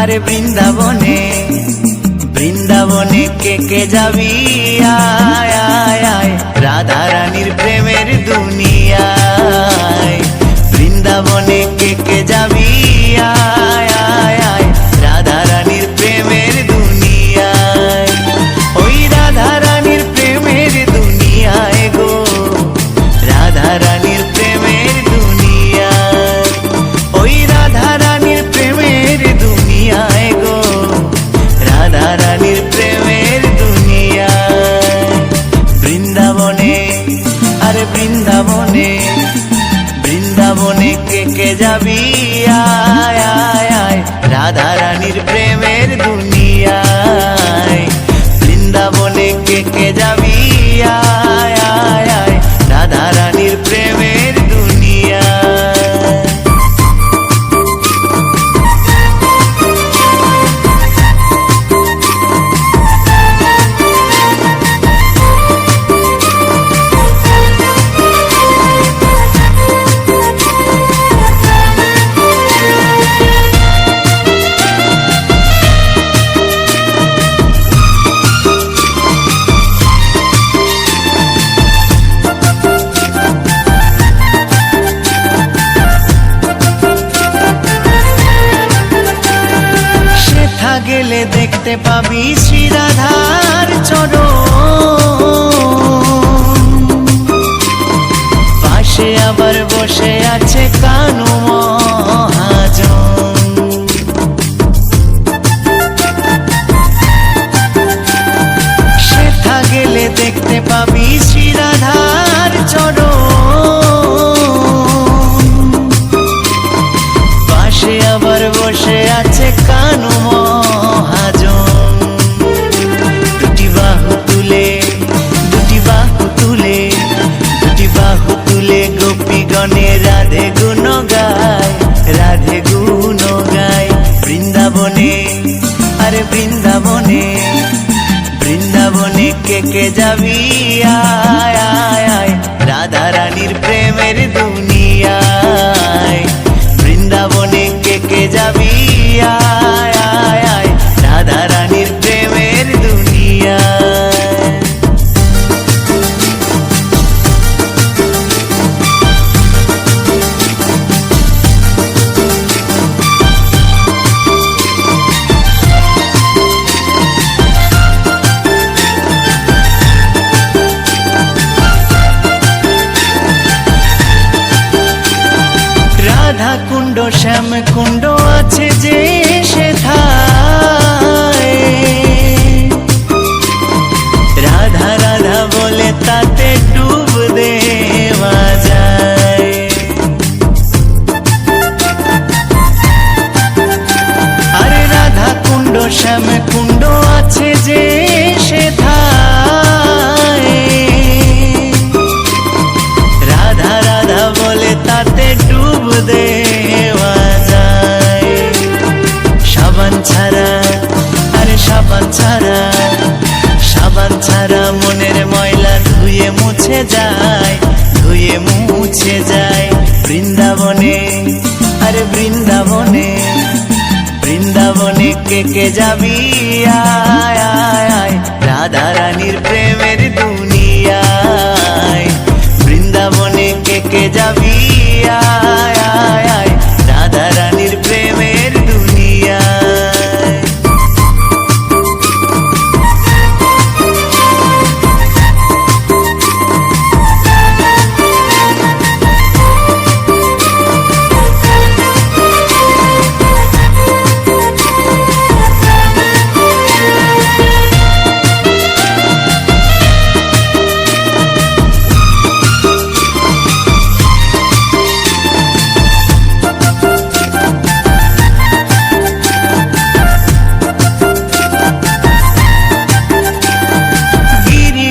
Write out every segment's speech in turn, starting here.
আরে বৃন্দাবনে বৃন্দাবনে কে যাবি আয় আয় আয় রাধা রানীর প্রেমের দুনিয়ায়। বৃন্দাবনে কে যাবি আয় আয় আয় রাধা রানীর প্রেমের দুনিয়ায়। ওই রাধা রানীর প্রেমের দুনিয়ায় গো, রাধা রানীর প্রেমের দুনিয়ায়। ওই রাধা রানীর প্রেমের দুনিয়ায় গো, রাধা রানীর প্রেমের দুনিয়ায়। বৃন্দাবনে আরে বৃন্দাবনে বৃন্দাবনে কে যাবি আয় আয় আয় রাধা রানীর প্রেমের দুনিয়ায়। বৃন্দাবনে কে যাবি আয় আয় আয় রাধা রানীর প্রেমের দুনিয়ায়। গেলে দেখতে পাবি শ্রী রাধার চরণ, পাশে আবার বসে আছে কানু মহাজন। সেথা গেলে দেখতে পাবি শ্রী রাধার চরণ, পাশে আবার বসে আছে কানু মহাজন। দুটি বাহু তুলে দুটি বাহু তুলে দুটি বাহু তুলে গোপীগণে রাধে গুণ গায়, রাধে গুণ গায়। বৃন্দাবনে আরে বৃন্দাবনে বৃন্দাবনে কে যাবি আয় আয় আয় রাধা রানীর প্রেমের দুনিয়ায়। বৃন্দাবনে কে যাবি আয় আয় আয় রাধা রানীর প্রেমের দুনিয়ায়। রাধা কুণ্ড শ্যাম কুণ্ড আছে যে সেথায়, রাধা রাধা বলে তাতে ডুব দেওয়া যায়। আরে রাধা কুণ্ড শ্যাম কুণ্ড আছে যে সেথায়, রাধা রাধা বলে তাতে ডুব দেওয়া যায়। সাবান ছাড়া আরে সাবান ছাড়া সাবান ছাড়া মনের ময়লা ধুয়ে মুছে যায়, ধুয়ে মুছে যায়। বৃন্দাবনে আরে বৃন্দাবনে বৃন্দাবনে কে যাবি আয় আয় আয় রাধা রানীর প্রেমের দুনিয়ায়। বৃন্দাবনে কে যাবি আয় আয় আয় রাধা রানীর প্রেমের দুনিয়ায়।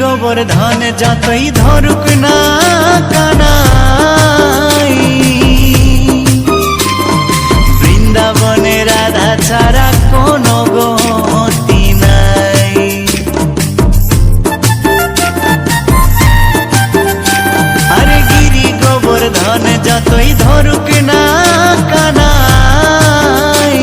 গোবর্ধন যতই ধরুক না কানাই, বৃন্দাবনে রাধা ছাড়া কোনো গতি নাই। আরে গিরি গোবর্ধন যতই ধরুক না কানাই,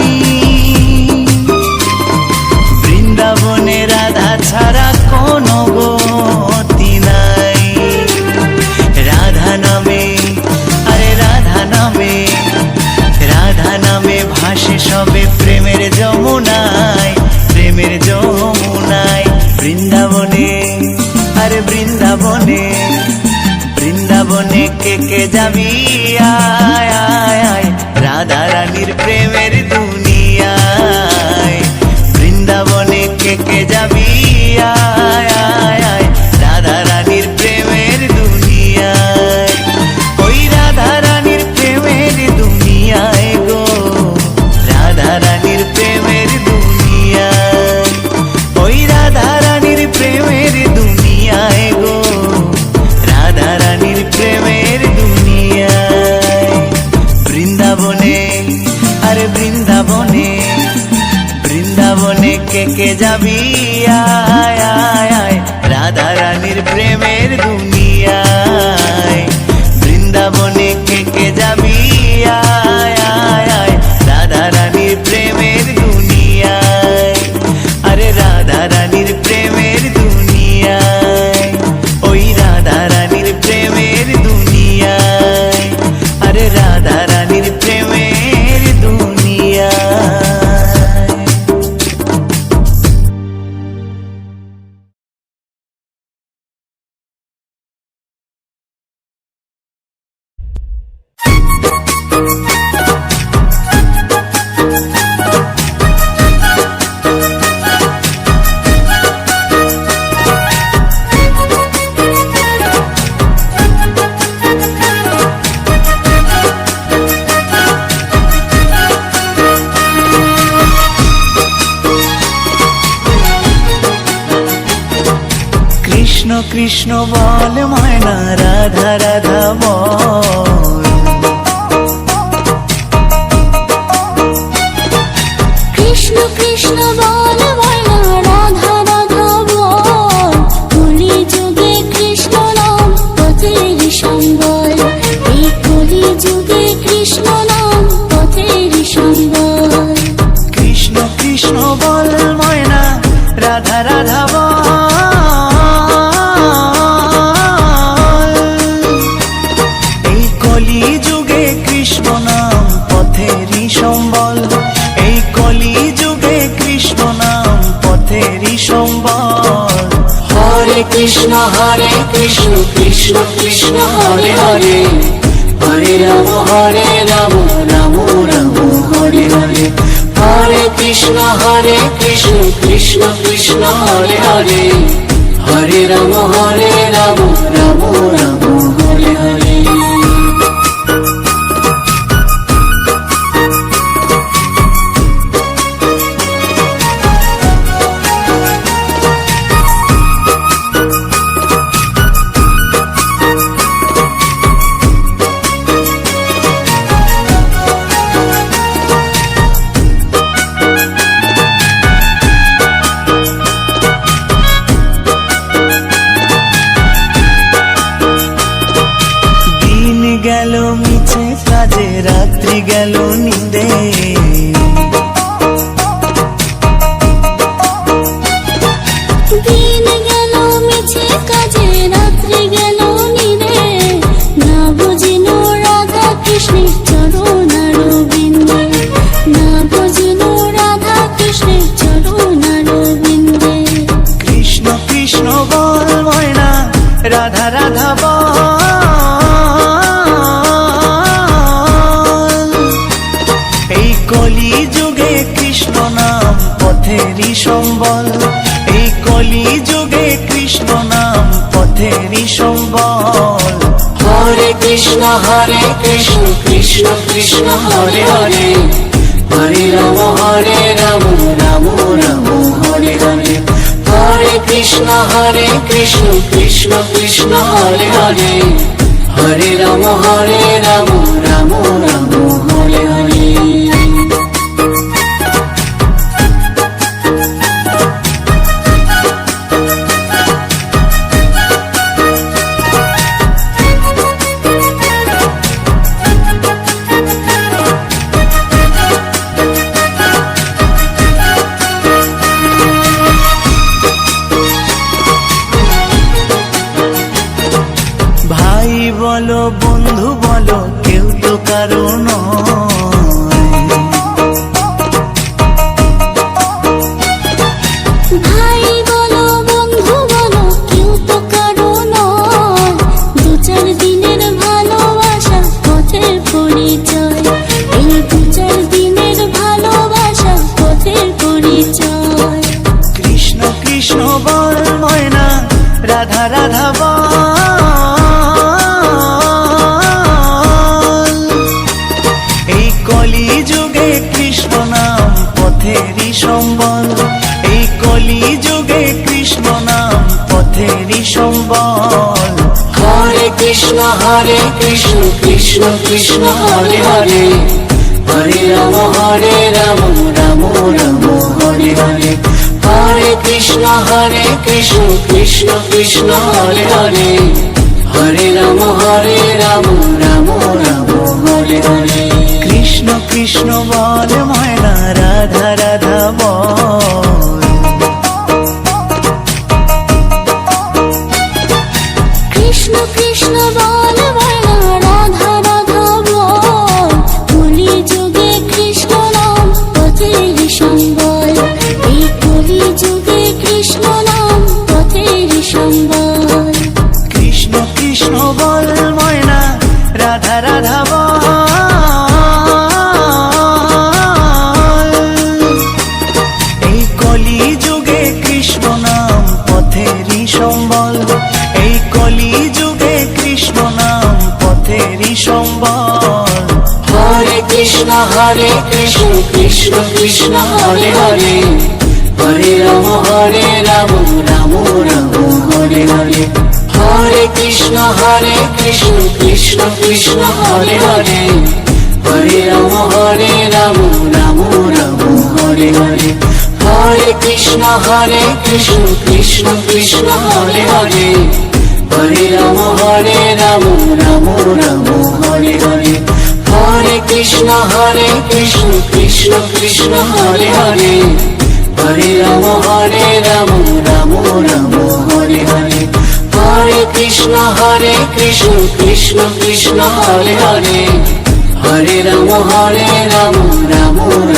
বৃন্দাবনে কে যাবি আয় আয় আয় রাধা রানীর প্রেমের দুনিয়ায় বৃন্দাবনে কে যাবি আয় আয় আয় রাধা রানীর প্রেমের দুনিয়ায় ওই রাধা রানীর প্রেমের দুনিয়ায় গো রাধা রানীর প্রেমের দুনিয়ায় ওই রাধা রানীর প্রেমের দুনিয়ায় গো রাধা রানীর প্রেমের দুনিয়ায় বৃন্দাবনে আরে বৃন্দাবনে বৃন্দাবনে কে যাবি আয় আয় আয় রাধা রানীর প্রেমের দুনিয়ায় বৃন্দাবনে কে যাবি আয় আয় আয় রাধা রানীর প্রেমের দুনিয়ায় আরে রাধা রানীর প্রেমের দুনিয়ায় ওই রাধা রানীর প্রেমের দুনিয়ায় আরে রাধা রানীর প্রেমের দুনিয়ায় কৃষ্ণ কৃষ্ণ বল ময়না রাধা রাধা বল কৃষ্ণ কৃষ্ণ বল ময়না রাধা রাধা বল কলি যুগে কৃষ্ণ নাম পথের সম্বল এই কলি যুগে কৃষ্ণ নাম পথের সম্বল কৃষ্ণ কৃষ্ণ বল ময়না রাধা রাধা বল এই কলি যুগে কৃষ্ণ নাম পথেরই সম্বল এই কলি যুগে কৃষ্ণ নাম পথেরই সম্বল হরে কৃষ্ণ কৃষ্ণ কৃষ্ণ হরে হরে হরে রাম রাম রাম হরে হরে হরে কৃষ্ণ কৃষ্ণ কৃষ্ণ হরে হরে হরে রাম রাম রাম হরে হরে দিন গেল মিছে কাজে রাত্রি গেল নিদে দিন গেল মিছে কাজে রাত্রি গেল নিরে না বুঝিনো রাধা কৃষ্ণের চরণার বিন্দে না বুঝিনো রাধা কৃষ্ণের চরণার বিন্দে কৃষ্ণ কৃষ্ণ বল ময়না রাধা রাধা বল এই কলি যুগে কৃষ্ণ নাম পথেরই সম্বল এই কলি যুগে কৃষ্ণ নাম পথেরই সম্বল হরে কৃষ্ণ কৃষ্ণ কৃষ্ণ হরে হরে হরে রাম রাম রাম হরে হরে হরে কৃষ্ণ কৃষ্ণ কৃষ্ণ হরে হরে হরে রাম রাম রাম হরে হরে ভাই বলো বন্ধু বলো কেউ তো কারো নয় ভাই বলো বন্ধু বলো কেউ তো কারো নয় দু চার দিনের কৃষ্ণ কৃষ্ণ কৃষ্ণ হরে হরে হরে রাম রাম রাম হরে হরে হরে কৃষ্ণ কৃষ্ণ কৃষ্ণ হরে হরে হরে রাম রাম রাম হরে হরে কৃষ্ণ কৃষ্ণ বল ময়না রাধা রাধা বল কৃষ্ণ কৃষ্ণ বল ময়না রাধা রাধা বল কলি যুগে কৃষ্ণ নাম পথের সম্বল এই কলি যুগে কৃষ্ণ নাম পথের সম্বল কৃষ্ণ কৃষ্ণ বল ময়না রাধা রাধা বল এই কলি যুগে কৃষ্ণ নাম পথেরই সম্বল এই কলি যুগে কৃষ্ণ নাম পথেরই সম্বল হরে কৃষ্ণ কৃষ্ণ কৃষ্ণ হরে হরে হরে রাম রাম রাম হরে হরে হরে কৃষ্ণ কৃষ্ণ কৃষ্ণ হরে হরে হরে রাম রাম রাম হরে হরে হরে কৃষ্ণ কৃষ্ণ কৃষ্ণ হরে হরে হরে রাম রাম রাম হরে হরে হরে কৃষ্ণ কৃষ্ণ কৃষ্ণ হরে হরে হরে রাম রাম রাম হরে হরে হরে কৃষ্ণ কৃষ্ণ কৃষ্ণ হরে হরে হরে রাম রাম রাম